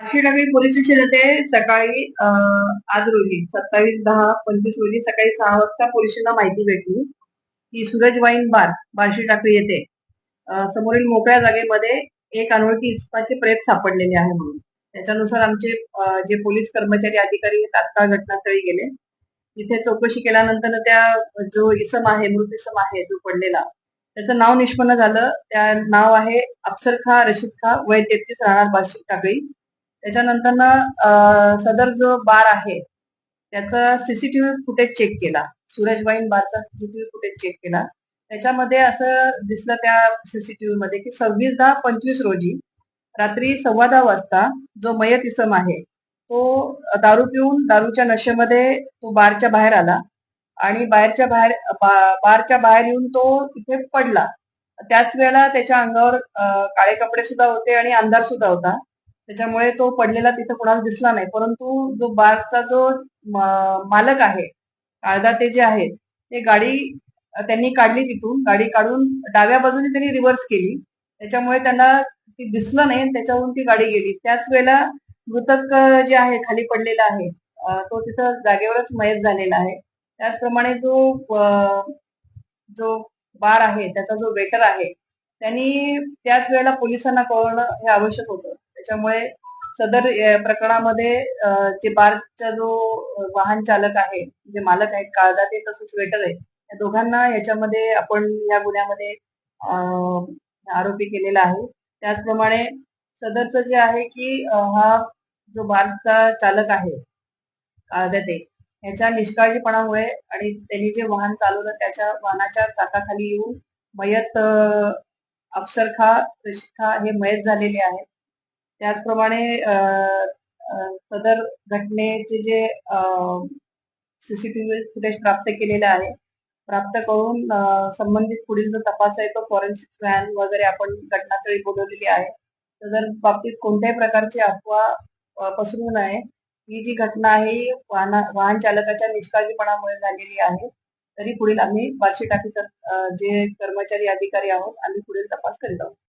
काशीनागरी police station येथे सकाळी आज रोजी 27/10/25 रोजी सकाळी 6 वाजता पोलिसांना माहिती भेटली की सूरज वाईन बार बार्शी टाकळी येथे समोरील मोकळ्या जागेमध्ये एक अनोळखी इस्माचे प्रेत सापडलेले आहे म्हणून. त्याच्यानुसार आमचे जे पोलीस कर्मचारी अधिकारी हे तात्काळ घटनास्थळी गेले. तिथे चौकशी केल्यानंतर त्या जो इसम आहे, मृत इसम आहे जो पडलेला, त्याचं नाव निष्पन्न झालं. त्या नाव आहे अफसर खा रशीद खा, वय 33, राहणार बार्शी टाकळी. त्याच्यानंतर सदर जो बार आहे त्याचा सीसीटीव्ही फुटेज चेक केला. सूरज वाईन बारचा सीसीटीव्ही फुटेज चेक केला. त्याच्यामध्ये असं दिसलं त्या सीसीटीव्ही मध्ये की 26/10/25 रोजी रात्री 10:15 वाजता जो मयत इसम आहे तो दारू पिऊन दारूच्या नशेमध्ये तो बारच्या बाहेर आला आणि बारच्या बाहेर येऊन तो तिथे पडला. त्याच वेळेला त्याच्या अंगावर काळे कपडे सुद्धा होते आणि अंधार सुद्धा होता. त्याच्यामुळे तो पडलेला तिथं कोणाला दिसला नाही. परंतु जो बारचा जो मालक आहे, काळदाते जे आहेत, ते गाडी त्यांनी काढली तिथून. गाडी काढून डाव्या बाजूने त्यांनी रिव्हर्स केली. त्याच्यामुळे त्यांना ती दिसलं नाही आणि त्याच्यावरून ती गाडी गेली. त्याच वेळेला मृतक जे आहे खाली पडलेला आहे, तो तिथं जागेवरच मयत झालेला आहे. त्याचप्रमाणे जो बार आहे, त्याचा जो वेटर आहे, त्यांनी त्याच वेळेला पोलिसांना कळवणं हे आवश्यक होतं. त्याच्यामुळे सदर प्रकरणामध्ये जे बारचा जो वाहन चालक आहे, जे मालक आहेत, काळदाते तसंच वेटर आहे, या दोघांना याच्यामध्ये आपण या गुन्ह्यामध्ये आरोपी केलेला आहे. त्याचप्रमाणे सदरचं जे आहे की हा जो बारचा चालक आहे काळदाते, ह्याच्या निष्काळजीपणामुळे आणि त्यांनी जे वाहन चालवलं त्याच्या वाहनाच्या चाकाखाली येऊन मयत अफसर खा रशीद खा हे मयत झालेले आहेत. त्याचप्रमाणे सदर घटनेचे जे सीसीटीव्ही फुटेज प्राप्त केलेलं आहे, प्राप्त करून संबंधित पुढील जो तपास आहे तो फॉरेन्सिक व्हॅन वगैरे आपण घटनास्थळी बोलवलेली आहे. सदर बाबतीत कोणत्याही प्रकारची अफवा पसरवू नये. ही जी घटना आहे ही वाहन चालकाच्या निष्काळजीपणामुळे झालेली आहे. तरी पुढील आम्ही बार्शी टाकीचा जे कर्मचारी अधिकारी आहोत, आम्ही पुढील तपास करीत आहोत.